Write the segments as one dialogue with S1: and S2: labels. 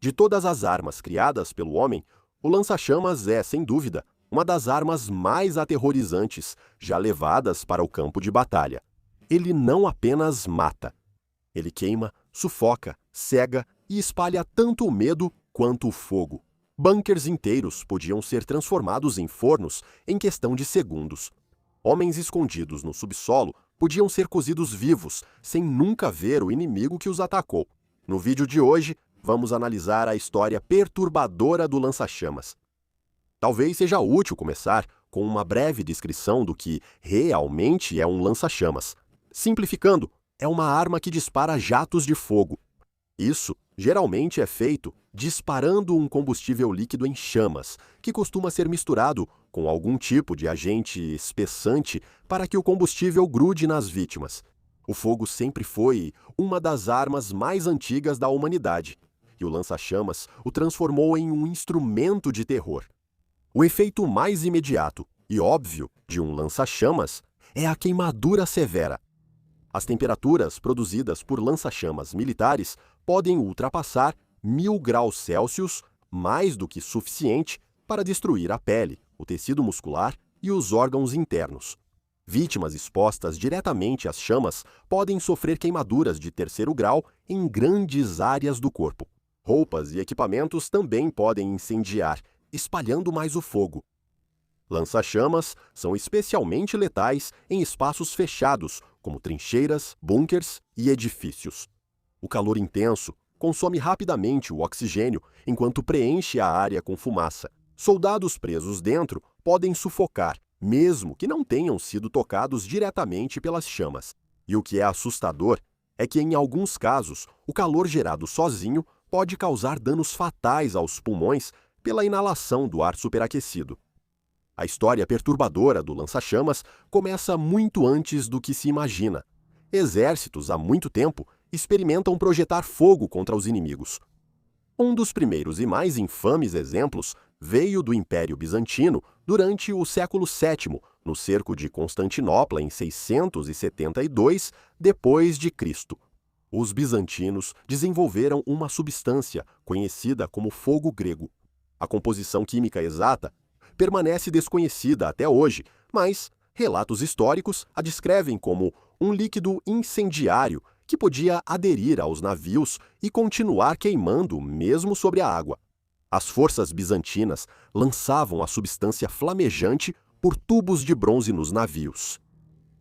S1: De todas as armas criadas pelo homem, o lança-chamas é, sem dúvida, uma das armas mais aterrorizantes já levadas para o campo de batalha. Ele não apenas mata. Ele queima, sufoca, cega e espalha tanto o medo quanto o fogo. Bunkers inteiros podiam ser transformados em fornos em questão de segundos. Homens escondidos no subsolo podiam ser cozidos vivos, sem nunca ver o inimigo que os atacou. No vídeo de hoje, vamos analisar a história perturbadora do lança-chamas. Talvez seja útil começar com uma breve descrição do que realmente é um lança-chamas. Simplificando, é uma arma que dispara jatos de fogo. Isso geralmente é feito disparando um combustível líquido em chamas, que costuma ser misturado com algum tipo de agente espessante para que o combustível grude nas vítimas. O fogo sempre foi uma das armas mais antigas da humanidade, e o lança-chamas o transformou em um instrumento de terror. O efeito mais imediato e óbvio de um lança-chamas é a queimadura severa. As temperaturas produzidas por lança-chamas militares podem ultrapassar 1000 graus Celsius, mais do que suficiente para destruir a pele, o tecido muscular e os órgãos internos. Vítimas expostas diretamente às chamas podem sofrer queimaduras de 3º grau em grandes áreas do corpo. Roupas e equipamentos também podem incendiar, espalhando mais o fogo. Lança-chamas são especialmente letais em espaços fechados, como trincheiras, bunkers e edifícios. O calor intenso consome rapidamente o oxigênio enquanto preenche a área com fumaça. Soldados presos dentro podem sufocar, mesmo que não tenham sido tocados diretamente pelas chamas. E o que é assustador é que, em alguns casos, o calor gerado sozinho pode causar danos fatais aos pulmões pela inalação do ar superaquecido. A história perturbadora do lança-chamas começa muito antes do que se imagina. Exércitos, há muito tempo, experimentam projetar fogo contra os inimigos. Um dos primeiros e mais infames exemplos veio do Império Bizantino durante o século VII, no cerco de Constantinopla em 672 d.C. Os bizantinos desenvolveram uma substância conhecida como fogo grego. A composição química exata permanece desconhecida até hoje, mas relatos históricos a descrevem como um líquido incendiário que podia aderir aos navios e continuar queimando mesmo sobre a água. As forças bizantinas lançavam a substância flamejante por tubos de bronze nos navios.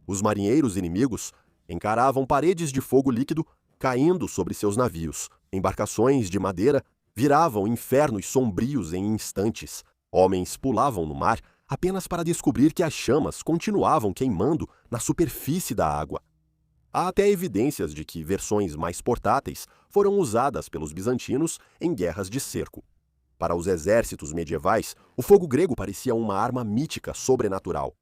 S1: Os marinheiros inimigos encaravam paredes de fogo líquido caindo sobre seus navios. Embarcações de madeira viravam infernos sombrios em instantes. Homens pulavam no mar apenas para descobrir que as chamas continuavam queimando na superfície da água. Há até evidências de que versões mais portáteis foram usadas pelos bizantinos em guerras de cerco. Para os exércitos medievais, o fogo grego parecia uma arma mítica sobrenatural.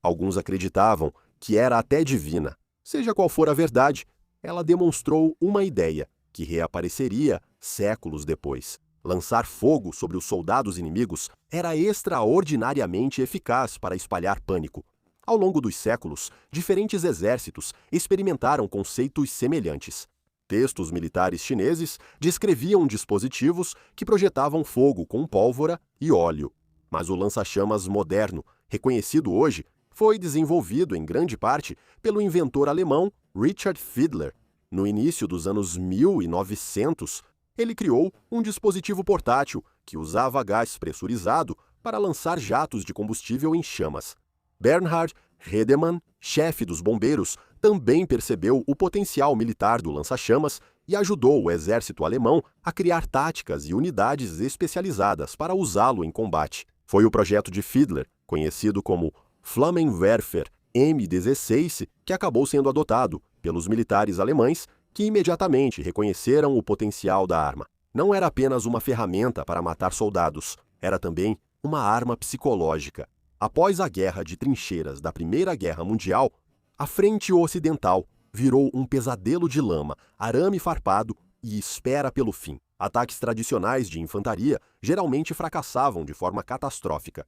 S1: Alguns acreditavam que era até divina. Seja qual for a verdade, ela demonstrou uma ideia que reapareceria séculos depois. Lançar fogo sobre os soldados inimigos era extraordinariamente eficaz para espalhar pânico. Ao longo dos séculos, diferentes exércitos experimentaram conceitos semelhantes. Textos militares chineses descreviam dispositivos que projetavam fogo com pólvora e óleo. Mas o lança-chamas moderno, reconhecido hoje, foi desenvolvido em grande parte pelo inventor alemão Richard Fiedler. No início dos anos 1900, ele criou um dispositivo portátil que usava gás pressurizado para lançar jatos de combustível em chamas. Bernhard Redemann, chefe dos bombeiros, também percebeu o potencial militar do lança-chamas e ajudou o exército alemão a criar táticas e unidades especializadas para usá-lo em combate. Foi o projeto de Fiedler, conhecido como Flammenwerfer M16, que acabou sendo adotado pelos militares alemães, que imediatamente reconheceram o potencial da arma. Não era apenas uma ferramenta para matar soldados, era também uma arma psicológica. Após a guerra de trincheiras da Primeira Guerra Mundial, a frente ocidental virou um pesadelo de lama, arame farpado e espera pelo fim. Ataques tradicionais de infantaria geralmente fracassavam de forma catastrófica.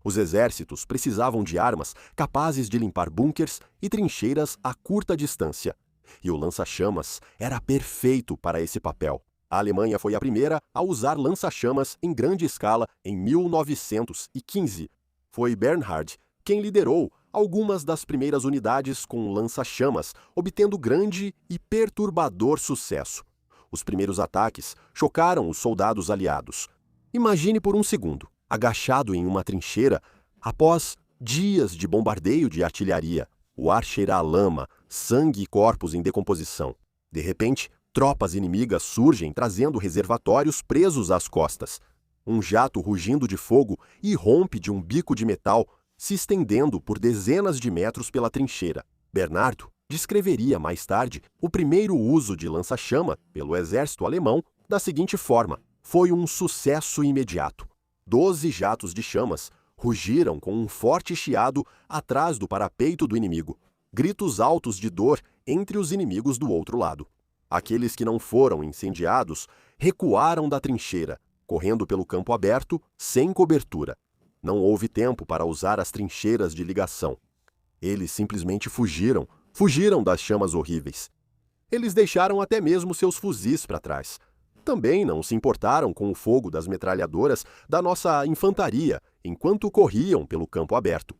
S1: Os exércitos precisavam de armas capazes de limpar bunkers e trincheiras a curta distância. E o lança-chamas era perfeito para esse papel. A Alemanha foi a primeira a usar lança-chamas em grande escala em 1915. Foi Bernhard quem liderou algumas das primeiras unidades com lança-chamas, obtendo grande e perturbador sucesso. Os primeiros ataques chocaram os soldados aliados. Imagine por um segundo, agachado em uma trincheira, após dias de bombardeio de artilharia. O ar cheira a lama, sangue e corpos em decomposição. De repente, tropas inimigas surgem trazendo reservatórios presos às costas. Um jato rugindo de fogo irrompe de um bico de metal, se estendendo por dezenas de metros pela trincheira. Bernardo descreveria mais tarde o primeiro uso de lança-chama pelo exército alemão da seguinte forma: foi um sucesso imediato. 12 jatos de chamas rugiram com um forte chiado atrás do parapeito do inimigo. Gritos altos de dor entre os inimigos do outro lado. Aqueles que não foram incendiados recuaram da trincheira, correndo pelo campo aberto, sem cobertura. Não houve tempo para usar as trincheiras de ligação. Eles simplesmente fugiram das chamas horríveis. Eles deixaram até mesmo seus fuzis para trás. Também não se importaram com o fogo das metralhadoras da nossa infantaria enquanto corriam pelo campo aberto.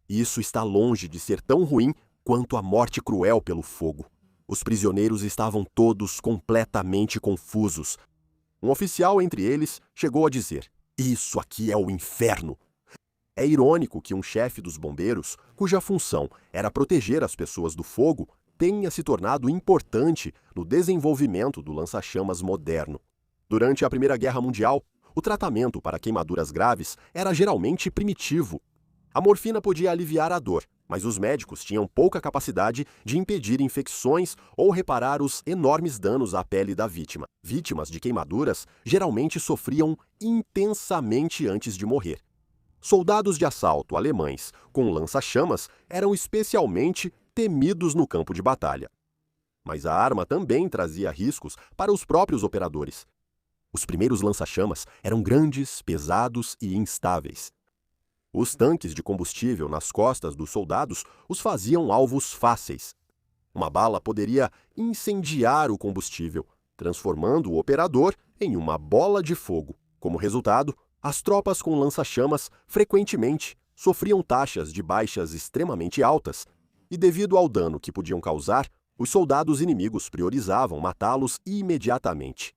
S1: Isso está longe de ser tão ruim quanto a morte cruel pelo fogo. Os prisioneiros estavam todos completamente confusos. Um oficial entre eles chegou a dizer: "Isso aqui é o inferno." É irônico que um chefe dos bombeiros, cuja função era proteger as pessoas do fogo, tenha se tornado importante no desenvolvimento do lança-chamas moderno. Durante a Primeira Guerra Mundial, o tratamento para queimaduras graves era geralmente primitivo. A morfina podia aliviar a dor, mas os médicos tinham pouca capacidade de impedir infecções ou reparar os enormes danos à pele da vítima. Vítimas de queimaduras geralmente sofriam intensamente antes de morrer. Soldados de assalto alemães com lança-chamas eram especialmente temidos no campo de batalha. Mas a arma também trazia riscos para os próprios operadores. Os primeiros lança-chamas eram grandes, pesados e instáveis. Os tanques de combustível nas costas dos soldados os faziam alvos fáceis. Uma bala poderia incendiar o combustível, transformando o operador em uma bola de fogo. Como resultado, as tropas com lança-chamas frequentemente sofriam taxas de baixas extremamente altas, e devido ao dano que podiam causar, os soldados inimigos priorizavam matá-los imediatamente.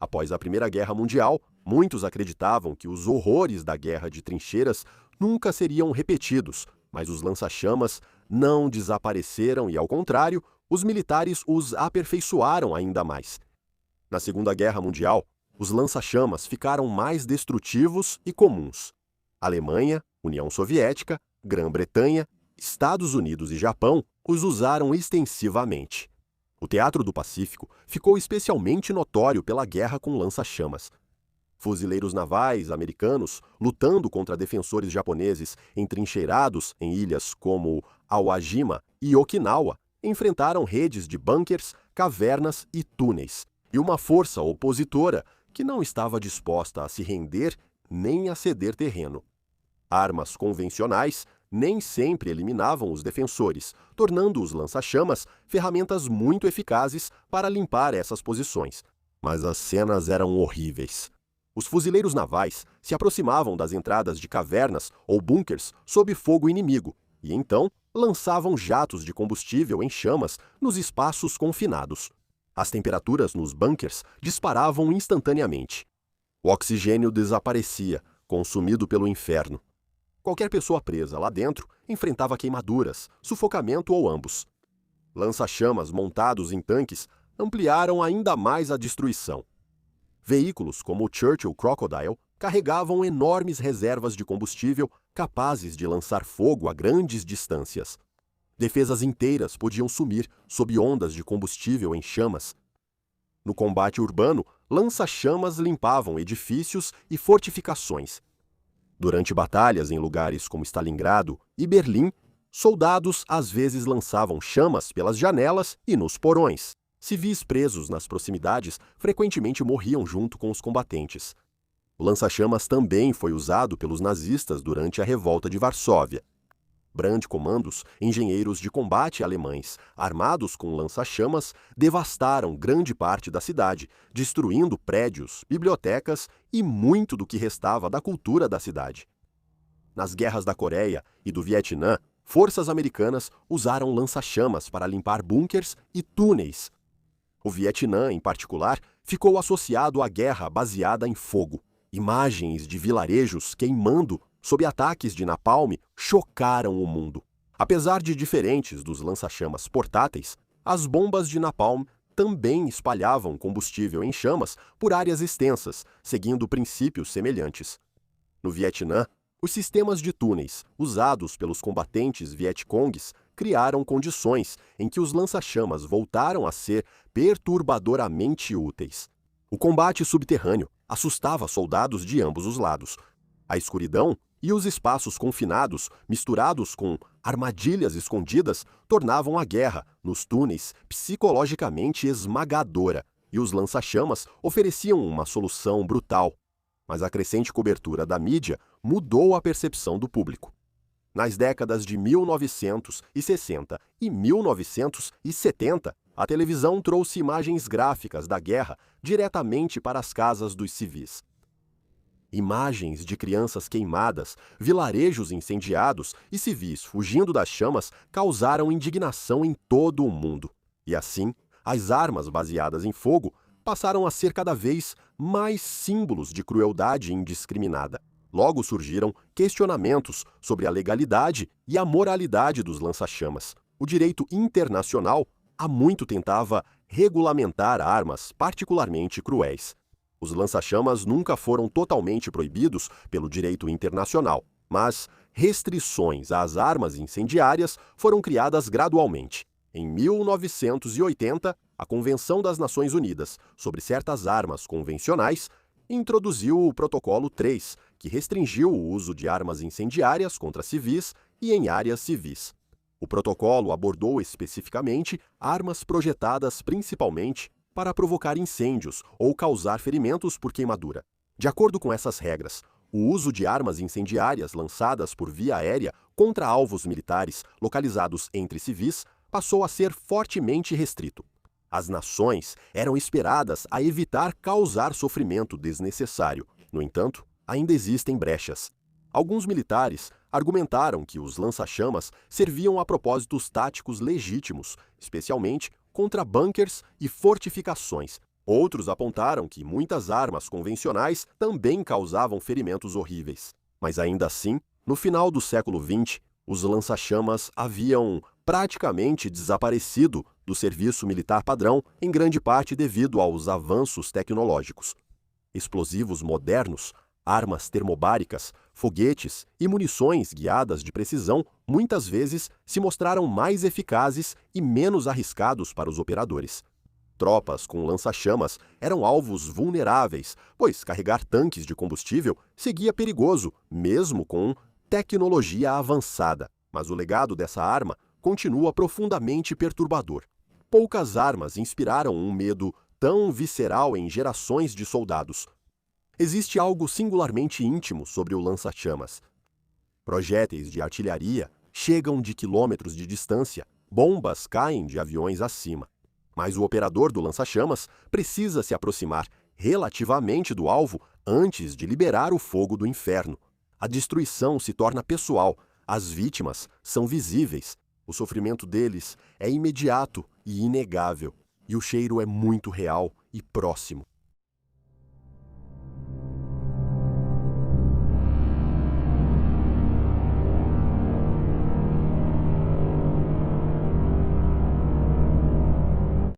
S1: Após a Primeira Guerra Mundial, muitos acreditavam que os horrores da guerra de trincheiras nunca seriam repetidos, mas os lança-chamas não desapareceram e, ao contrário, os militares os aperfeiçoaram ainda mais. Na Segunda Guerra Mundial, os lança-chamas ficaram mais destrutivos e comuns. Alemanha, União Soviética, Grã-Bretanha, Estados Unidos e Japão os usaram extensivamente. O Teatro do Pacífico ficou especialmente notório pela guerra com lança-chamas. Fuzileiros navais americanos, lutando contra defensores japoneses entrincheirados em ilhas como Aoyama e Okinawa, enfrentaram redes de bunkers, cavernas e túneis, e uma força opositora que não estava disposta a se render nem a ceder terreno. Armas convencionais nem sempre eliminavam os defensores, tornando os lança-chamas ferramentas muito eficazes para limpar essas posições. Mas as cenas eram horríveis. Os fuzileiros navais se aproximavam das entradas de cavernas ou bunkers sob fogo inimigo e então lançavam jatos de combustível em chamas nos espaços confinados. As temperaturas nos bunkers disparavam instantaneamente. O oxigênio desaparecia, consumido pelo inferno. Qualquer pessoa presa lá dentro enfrentava queimaduras, sufocamento ou ambos. Lança-chamas montados em tanques ampliaram ainda mais a destruição. Veículos como o Churchill Crocodile carregavam enormes reservas de combustível capazes de lançar fogo a grandes distâncias. Defesas inteiras podiam sumir sob ondas de combustível em chamas. No combate urbano, lança-chamas limpavam edifícios e fortificações. Durante batalhas em lugares como Stalingrado e Berlim, soldados às vezes lançavam chamas pelas janelas e nos porões. Civis presos nas proximidades frequentemente morriam junto com os combatentes. O lança-chamas também foi usado pelos nazistas durante a Revolta de Varsóvia. Brandcomandos, engenheiros de combate alemães, armados com lança-chamas, devastaram grande parte da cidade, destruindo prédios, bibliotecas e muito do que restava da cultura da cidade. Nas guerras da Coreia e do Vietnã, forças americanas usaram lança-chamas para limpar bunkers e túneis. O Vietnã, em particular, ficou associado à guerra baseada em fogo. Imagens de vilarejos queimando sob ataques de napalm chocaram o mundo. Apesar de diferentes dos lança-chamas portáteis, as bombas de napalm também espalhavam combustível em chamas por áreas extensas, seguindo princípios semelhantes. No Vietnã, os sistemas de túneis usados pelos combatentes vietcongues criaram condições em que os lança-chamas voltaram a ser perturbadoramente úteis. O combate subterrâneo assustava soldados de ambos os lados. A escuridão e os espaços confinados, misturados com armadilhas escondidas, tornavam a guerra nos túneis psicologicamente esmagadora, e os lança-chamas ofereciam uma solução brutal. Mas a crescente cobertura da mídia mudou a percepção do público. Nas décadas de 1960 e 1970, a televisão trouxe imagens gráficas da guerra diretamente para as casas dos civis. Imagens de crianças queimadas, vilarejos incendiados e civis fugindo das chamas causaram indignação em todo o mundo. E assim, as armas baseadas em fogo passaram a ser cada vez mais símbolos de crueldade indiscriminada. Logo surgiram questionamentos sobre a legalidade e a moralidade dos lança-chamas. O direito internacional há muito tentava regulamentar armas particularmente cruéis. Os lança-chamas nunca foram totalmente proibidos pelo direito internacional, mas restrições às armas incendiárias foram criadas gradualmente. Em 1980, a Convenção das Nações Unidas sobre certas armas convencionais introduziu o Protocolo 3, que restringiu o uso de armas incendiárias contra civis e em áreas civis. O protocolo abordou especificamente armas projetadas principalmente para provocar incêndios ou causar ferimentos por queimadura. De acordo com essas regras, o uso de armas incendiárias lançadas por via aérea contra alvos militares localizados entre civis passou a ser fortemente restrito. As nações eram esperadas a evitar causar sofrimento desnecessário. No entanto, ainda existem brechas. Alguns militares argumentaram que os lança-chamas serviam a propósitos táticos legítimos, especialmente contra bunkers e fortificações. Outros apontaram que muitas armas convencionais também causavam ferimentos horríveis. Mas ainda assim, no final do século XX, os lança-chamas haviam praticamente desaparecido do serviço militar padrão, em grande parte devido aos avanços tecnológicos. Explosivos modernos, armas termobáricas, foguetes e munições guiadas de precisão muitas vezes se mostraram mais eficazes e menos arriscados para os operadores. Tropas com lança-chamas eram alvos vulneráveis, pois carregar tanques de combustível seguia perigoso, mesmo com tecnologia avançada. Mas o legado dessa arma continua profundamente perturbador. Poucas armas inspiraram um medo tão visceral em gerações de soldados. Existe algo singularmente íntimo sobre o lança-chamas. Projéteis de artilharia chegam de quilômetros de distância, bombas caem de aviões acima. Mas o operador do lança-chamas precisa se aproximar relativamente do alvo antes de liberar o fogo do inferno. A destruição se torna pessoal, as vítimas são visíveis, o sofrimento deles é imediato e inegável, e o cheiro é muito real e próximo.